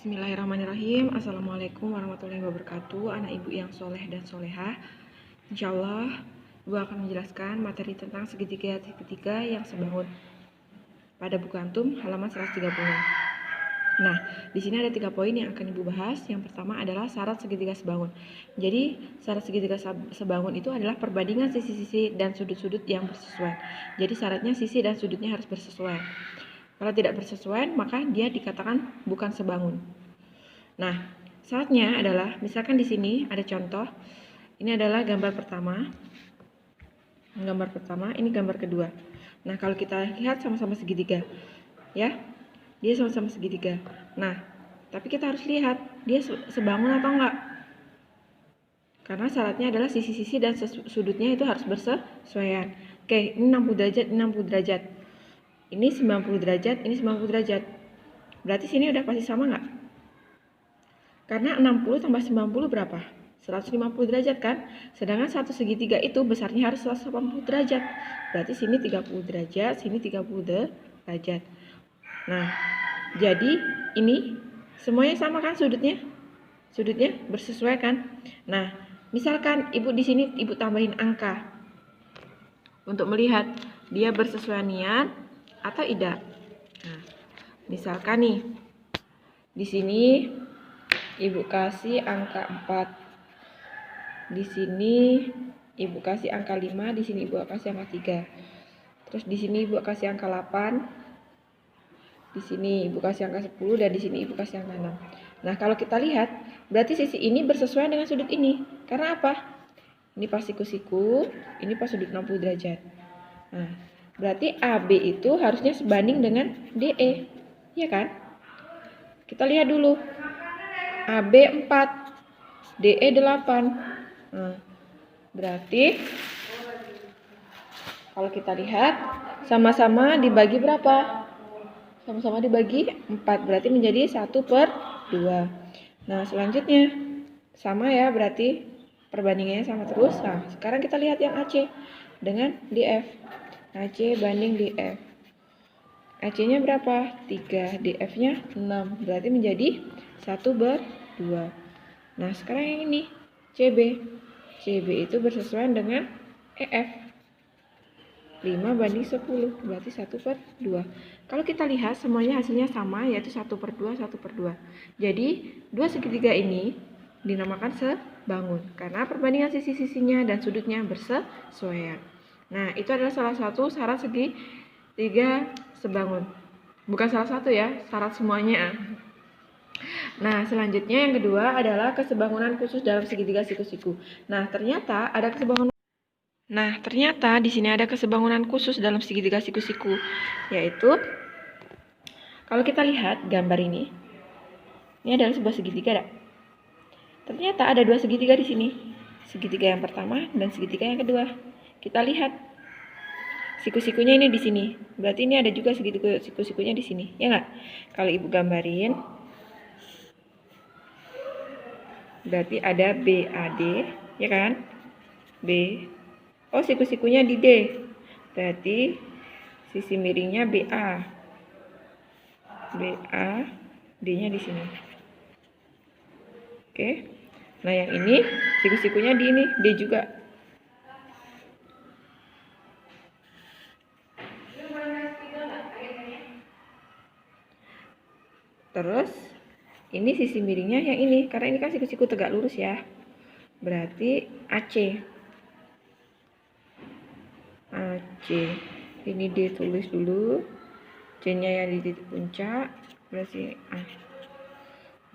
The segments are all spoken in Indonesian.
Bismillahirrahmanirrahim. Assalamualaikum warahmatullahi wabarakatuh. Anak ibu yang soleh dan solehah, insya Allah ibu akan menjelaskan materi tentang segitiga yang sebangun pada buku antum halaman 130. Nah, di sini ada 3 poin yang akan ibu bahas. Yang pertama adalah syarat segitiga sebangun. Jadi syarat segitiga sebangun itu adalah perbandingan sisi-sisi dan sudut-sudut yang bersesuaian. Jadi syaratnya sisi dan sudutnya harus bersesuaian. Kalau tidak bersesuaian, maka dia dikatakan bukan sebangun. Nah, syaratnya adalah, misalkan di sini ada contoh. Ini adalah gambar pertama. Ini gambar kedua. Nah, kalau kita lihat sama-sama segitiga, ya, dia sama-sama segitiga. Nah, tapi kita harus lihat dia sebangun atau enggak. Karena syaratnya adalah sisi-sisi dan sudutnya itu harus bersesuaian. Oke, ini 60 derajat, ini 60 derajat. Ini 90 derajat, ini 90 derajat. Berarti sini udah pasti sama nggak? Karena 60 tambah 90 berapa? 150 derajat kan? Sedangkan satu segitiga itu besarnya harus 180 derajat. Berarti sini 30 derajat, sini 30 derajat. Nah, jadi ini semuanya sama kan sudutnya? Sudutnya bersesuaian kan? Nah, misalkan ibu di sini ibu tambahin angka untuk melihat dia bersesuaian atau tidak. Nah, misalkan nih di sini ibu kasih angka 4. Di sini ibu kasih angka 5, di sini ibu kasih angka 3. Terus di sini ibu kasih angka 8. Di sini ibu kasih angka 10 dan di sini ibu kasih angka 6. Nah, kalau kita lihat, berarti sisi ini bersesuaian dengan sudut ini. Karena apa? Ini pas siku-siku, ini pas sudut 60 derajat. Nah, berarti AB itu harusnya sebanding dengan DE, ya kan? Kita lihat dulu. AB 4, DE 8. Nah, berarti kalau kita lihat sama-sama dibagi berapa? Sama-sama dibagi 4, berarti menjadi 1/2. Nah, selanjutnya sama ya, berarti perbandingannya sama terus. Nah, sekarang kita lihat yang AC dengan DF. AC banding DF. AC-nya berapa? 3, DF-nya 6. Berarti menjadi 1/2. Nah, sekarang yang ini CB. CB itu bersesuaian dengan EF. 5 banding 10, berarti 1/2. Kalau kita lihat semuanya hasilnya sama, yaitu 1/2, 1/2. Jadi, dua segitiga ini dinamakan sebangun karena perbandingan sisi-sisinya dan sudutnya bersesuaian. Nah, itu adalah salah satu syarat segitiga sebangun. Bukan salah satu ya, syarat semuanya. Nah, selanjutnya yang kedua adalah kesebangunan khusus dalam segitiga siku-siku. Nah, ternyata di sini ada kesebangunan khusus dalam segitiga siku-siku, yaitu kalau kita lihat gambar ini adalah sebuah segitiga. Ternyata ada 2 segitiga di sini. Segitiga yang pertama dan segitiga yang kedua. Kita lihat siku-sikunya ini di sini. Berarti ini ada juga siku-sikunya di sini, ya nggak? Kalau ibu gambarin, berarti ada BAD, ya kan? B. Oh, siku-sikunya di D. Berarti sisi miringnya BA. BA, D-nya di sini. Oke. Nah, yang ini siku-sikunya di ini, D juga. Terus ini sisi miringnya yang ini, karena ini kan siku-siku tegak lurus ya. Berarti AC. AC. Ini ditulis dulu. C-nya yang di titik puncak, berarti A.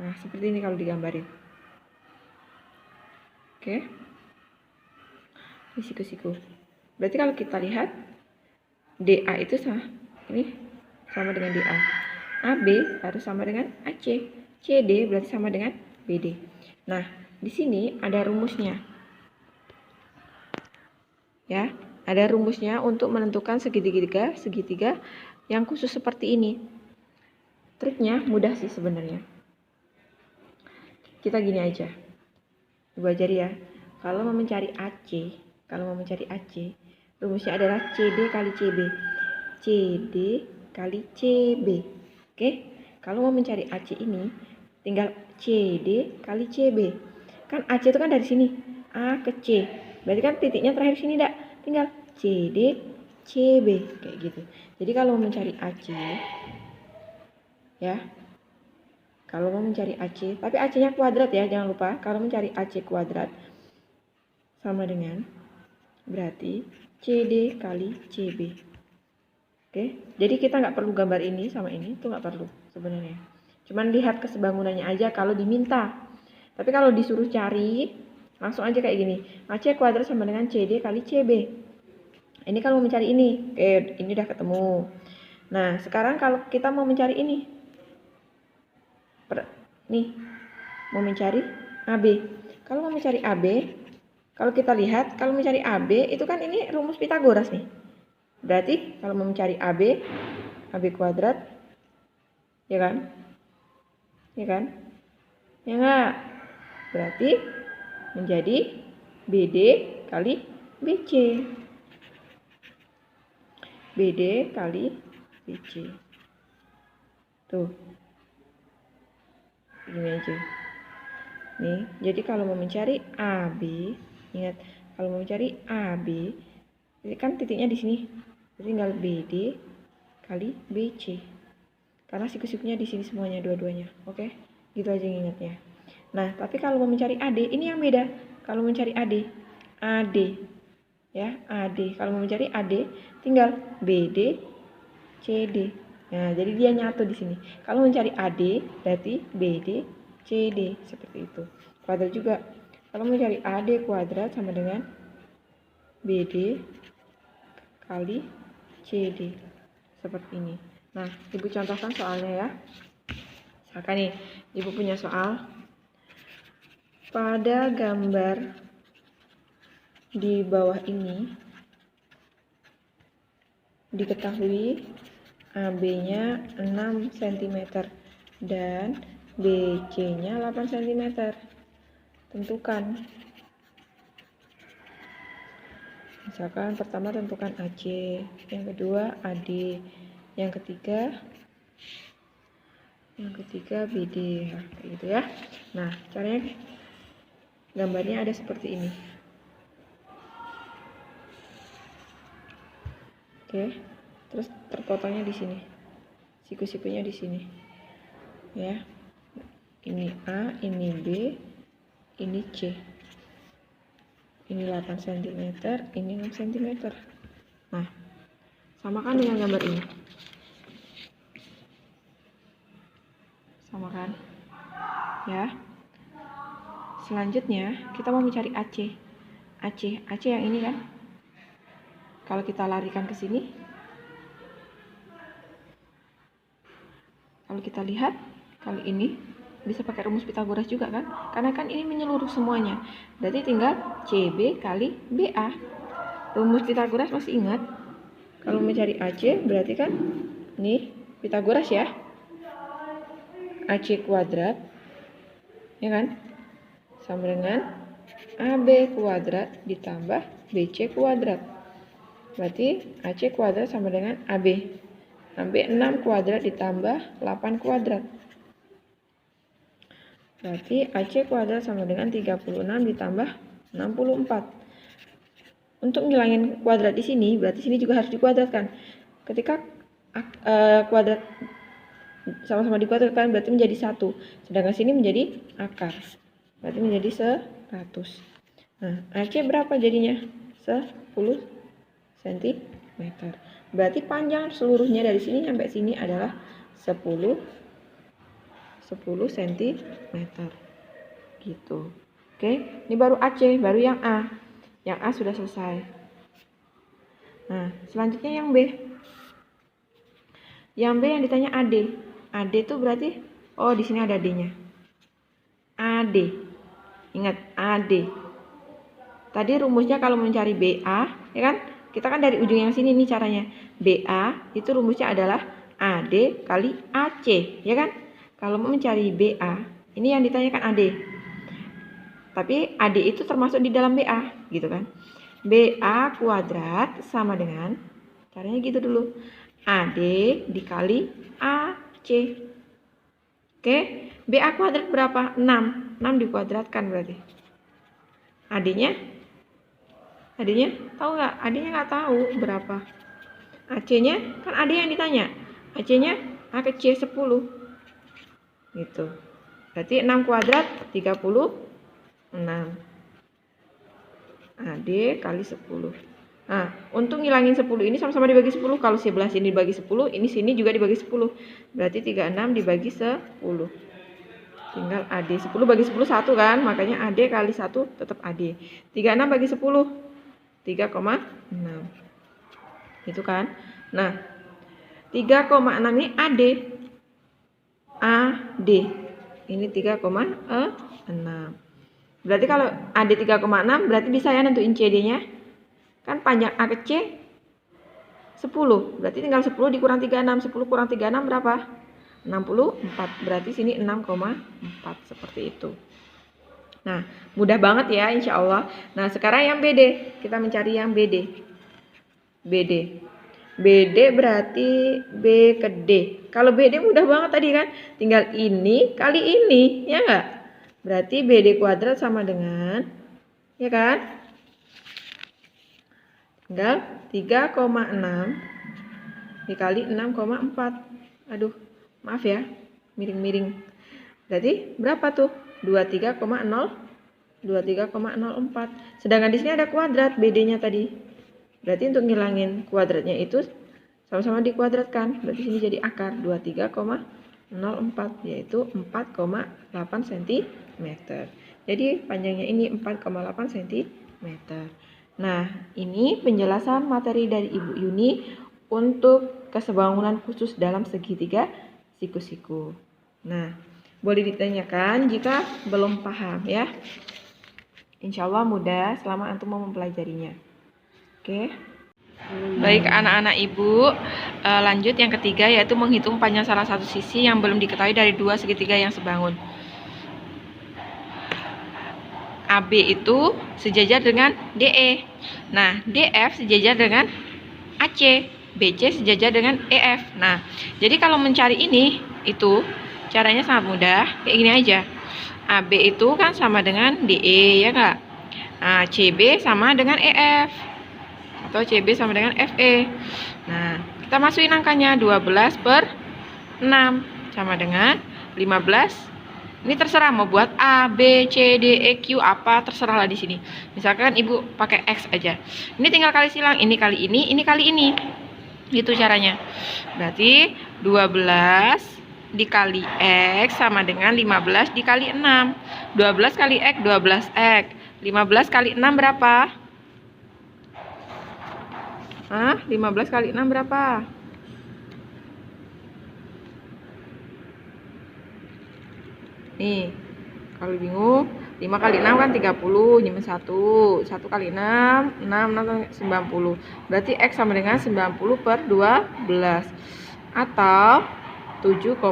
Nah, seperti ini kalau digambarin. Oke. Ini siku-siku. Berarti kalau kita lihat DA itu ini sama dengan DA. AB harus sama dengan AC. CD berarti sama dengan BD. Nah, di sini ada rumusnya. Ya, ada rumusnya untuk menentukan segitiga yang khusus seperti ini. Triknya mudah sih sebenarnya. Kita gini aja. Ibu ajari ya. Kalau mau mencari AC, rumusnya adalah CD kali CB. CD kali CB. Oke? Kalau mau mencari AC ini, tinggal CD kali CB. Kan AC itu kan dari sini, A ke C. Berarti kan titiknya terakhir sini enggak? Tinggal CD CB kayak gitu. Jadi kalau mau mencari AC ya, kalau mau mencari AC, tapi AC-nya kuadrat ya, jangan lupa. Kalau mencari AC kuadrat sama dengan berarti CD kali CB. Oke, jadi kita nggak perlu gambar ini sama ini, itu nggak perlu sebenarnya. Cuman lihat kesebangunannya aja kalau diminta. Tapi kalau disuruh cari, langsung aja kayak gini. AC kuadrat sama dengan CD kali CB. Ini kalau mau mencari ini, oke, ini udah ketemu. Nah, sekarang kalau kita mau mencari ini, nih, mau mencari AB. Kalau mau mencari AB, kalau kita lihat, kalau mencari AB itu kan ini rumus Pitagoras nih. Berarti kalau mau mencari AB, AB kuadrat, ya kan? Ya kan? Ya enggak? Berarti menjadi BD kali BC. BD kali BC. Tuh. Ini aja. Nih, jadi kalau mau mencari AB, ingat, kalau mau mencari AB, jadi kan titiknya di sini. Jadi tinggal BD kali BC. Karena siku-sikunya di sini semuanya dua-duanya. Oke? Gitu aja ingatnya. Nah, tapi kalau mau mencari AD, ini yang beda. Kalau mencari AD, AD ya, AD. Kalau mau mencari AD, tinggal BD CD. Nah, jadi dia nyatu di sini. Kalau mencari AD, berarti BD CD, seperti itu. Kuadrat juga. Kalau mencari AD kuadrat sama dengan BD kali CD. Seperti ini. Nah, Ibu contohkan soalnya ya. Misalkan nih, Ibu punya soal. Pada gambar di bawah ini, diketahui AB-nya 6 cm dan BC-nya 8 cm. Tentukan. Misalkan pertama tentukan AC, yang kedua AD, yang ketiga BD, nah, kayak gitu ya. Nah, caranya gambarnya ada seperti ini. Oke, terus terpotongnya di sini, siku-sikunya di sini, ya. Ini A, ini B, ini C. Ini 8 cm, ini 6 cm. Nah, samakan dengan gambar ini. Samakan. Ya. Selanjutnya, kita mau mencari AC. AC yang ini kan. Kalau kita larikan ke sini, kalau kita lihat, kalau ini bisa pakai rumus Pitagoras juga kan? Karena kan ini menyeluruh semuanya. Berarti tinggal CB kali BA. Rumus Pitagoras masih ingat? Kalau mencari AC berarti kan nih Pitagoras ya. AC kuadrat, ya kan? Sama dengan AB kuadrat ditambah BC kuadrat. Berarti AC kuadrat sama dengan AB. AB 6 kuadrat ditambah 8 kuadrat. Berarti AC kuadrat sama dengan 36 ditambah 64. Untuk ngilangin kuadrat di sini, berarti sini juga harus dikuadratkan. Ketika kuadrat sama-sama dikuadratkan, berarti menjadi 1. Sedangkan sini menjadi akar. Berarti menjadi 100. Nah, AC berapa jadinya? 10 cm. Berarti panjang seluruhnya dari sini sampai sini adalah 10 cm gitu. Oke, ini baru AC, baru yang A. Yang A sudah selesai. Nah, selanjutnya yang B. Yang B yang ditanya AD. AD itu berarti di sini ada D-nya. AD. Ingat, AD. Tadi rumusnya kalau mencari BA, ya kan? Kita kan dari ujung yang sini nih caranya. BA itu rumusnya adalah AD kali AC, ya kan? Kalau mau mencari BA, ini yang ditanyakan AD. Tapi AD itu termasuk di dalam BA, gitu kan? BA kuadrat sama dengan, caranya gitu dulu, AD dikali AC. Oke, BA kuadrat berapa? 6. 6 dikuadratkan berarti. AD-nya? AD-nya tahu nggak? AD-nya nggak tahu berapa. AC-nya kan AD yang ditanya. AC-nya A ke C 10. Gitu. Berarti 6 kuadrat 36. AD kali 10. Nah, untuk ngilangin 10 ini sama-sama dibagi 10. Kalau sebelah sini dibagi 10, ini sini juga dibagi 10. Berarti 36 dibagi 10. Tinggal AD. 10 bagi 10 1 kan? Makanya AD kali 1 tetap AD. 36 bagi 10. 3,6. Itu kan? Nah, 3,6 ini AD. AD. Ini 3,6. Berarti kalau AD 3,6 berarti bisa ya nentuin CD-nya. Kan panjang A ke C 10. Berarti tinggal 10 dikurang 36. 10 kurang 36 berapa? 64. Berarti sini 6,4 seperti itu. Nah, mudah banget ya insya Allah. Nah, sekarang yang BD. Kita mencari yang BD. BD. BD berarti B ke D. Kalau BD mudah banget tadi kan. Tinggal ini kali ini. Ya enggak? Berarti BD kuadrat sama dengan. Ya kan? Tinggal 3,6 dikali 6,4. Aduh, maaf ya. Miring-miring. Berarti berapa tuh? 23,04. Sedangkan di sini ada kuadrat BD-nya tadi. Berarti untuk ngilangin kuadratnya itu sama-sama dikuadratkan. Berarti sini jadi akar 23,04 yaitu 4,8 cm. Jadi panjangnya ini 4,8 cm. Nah, ini penjelasan materi dari Ibu Yuni untuk kesebangunan khusus dalam segitiga siku-siku. Nah, boleh ditanyakan jika belum paham ya. Insya Allah mudah selama antum mau mempelajarinya. Oke. Baik anak-anak ibu, lanjut yang ketiga yaitu menghitung panjang salah satu sisi yang belum diketahui dari dua segitiga yang sebangun. AB itu sejajar dengan DE. Nah, DF sejajar dengan AC. BC sejajar dengan EF. Nah, jadi kalau mencari ini, itu caranya sangat mudah. Kayak gini aja. AB itu kan sama dengan DE, ya nggak? Nah, CB sama dengan EF. Atau CB sama dengan FE. Nah, kita masukin angkanya 12 per 6. Sama dengan 15. Ini terserah mau buat A, B, C, D, E, Q apa terserah lah di sini. Misalkan ibu pakai X aja. Ini tinggal kali silang, ini kali ini kali ini. Itu caranya. Berarti 12 dikali X sama dengan 15 dikali 6. 12 kali X 12X. 15 kali 6 berapa? Hah? 15 kali 6 berapa? Nih, kalau bingung, 5 kali 6 kan 30, nyimpen 1. 1 kali 6, 6 90. Berarti X sama dengan 90 per 12. Atau 7,5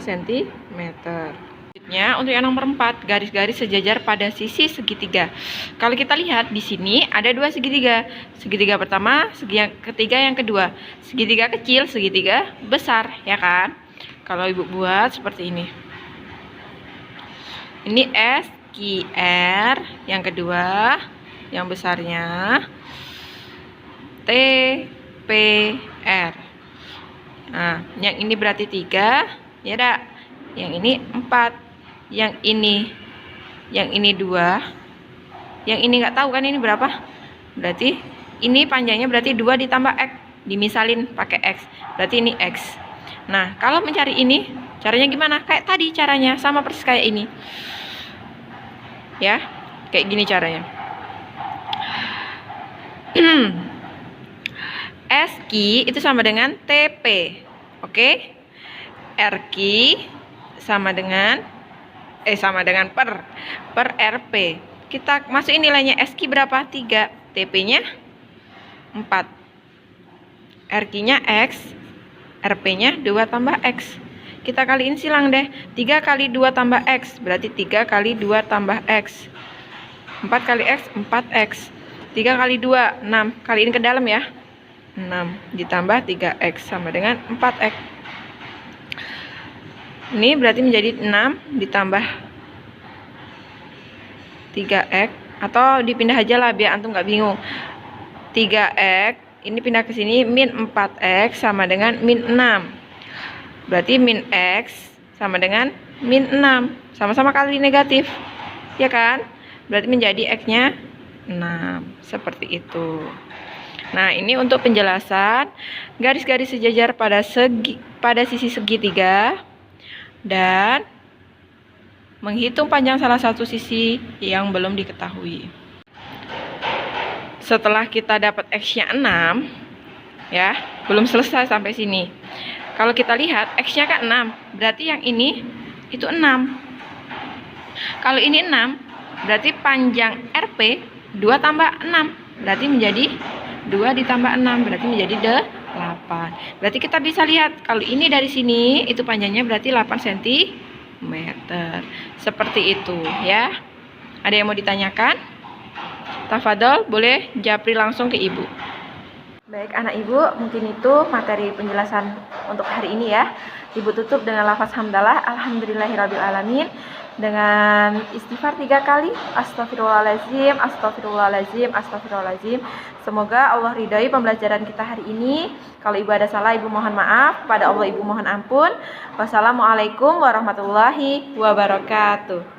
cm. Selanjutnya, untuk yang nomor 4, garis-garis sejajar pada sisi segitiga. Kalau kita lihat di sini ada dua segitiga. Segitiga pertama, ketiga yang kedua. Segitiga kecil, segitiga besar, ya kan? Kalau ibu buat seperti ini. Ini SQR, yang kedua, yang besarnya TPR. Nah, yang ini berarti 3, ya dak? Yang ini 4, yang ini 2, yang ini nggak tahu kan ini berapa? Berarti ini panjangnya berarti 2 ditambah X, dimisalin pakai X, berarti ini X. Nah, kalau mencari ini, caranya gimana? Kayak tadi caranya, sama persis kayak ini. Ya, kayak gini caranya. SQ itu sama dengan TP. Oke? RQ sama dengan per RP. Kita masukin nilainya SQ berapa? 3. TP-nya 4. RQ-nya X, RP-nya 2 tambah X. Kita kaliin silang deh. 3 kali 2 tambah X berarti 3 kali 2 tambah X. 4 kali X 4X. 3 kali 2 6. Kaliin ke dalam ya. 6 ditambah 3X sama dengan 4X. Ini berarti menjadi 6 ditambah 3x, atau dipindah aja lah biar antum nggak bingung. 3x ini pindah ke sini, min 4x sama dengan min 6. Berarti min x sama dengan min 6. Sama-sama kali negatif, ya kan? Berarti menjadi x-nya 6. Seperti itu. Nah, ini untuk penjelasan garis-garis sejajar pada sisi segitiga dan menghitung panjang salah satu sisi yang belum diketahui. Setelah kita dapat x-nya 6, ya, belum selesai sampai sini. Kalau kita lihat x-nya kan 6, berarti yang ini itu 6. Kalau ini 6, berarti panjang RP 2 tambah 6, berarti menjadi 2 ditambah 6, berarti menjadi 8. Berarti kita bisa lihat kalau ini dari sini itu panjangnya berarti 8 cm. Seperti itu ya. Ada yang mau ditanyakan? Tafadhol, boleh japri langsung ke ibu. Baik anak ibu, mungkin itu materi penjelasan untuk hari ini ya. Ibu tutup dengan lafaz hamdalah, alhamdulillahirrabbilalamin, dengan istighfar 3 kali, astagfirullahaladzim, astagfirullahaladzim, astagfirullahaladzim. Semoga Allah ridhai pembelajaran kita hari ini. Kalau ibu ada salah, ibu mohon maaf. Kepada Allah ibu mohon ampun. Wassalamualaikum warahmatullahi wabarakatuh.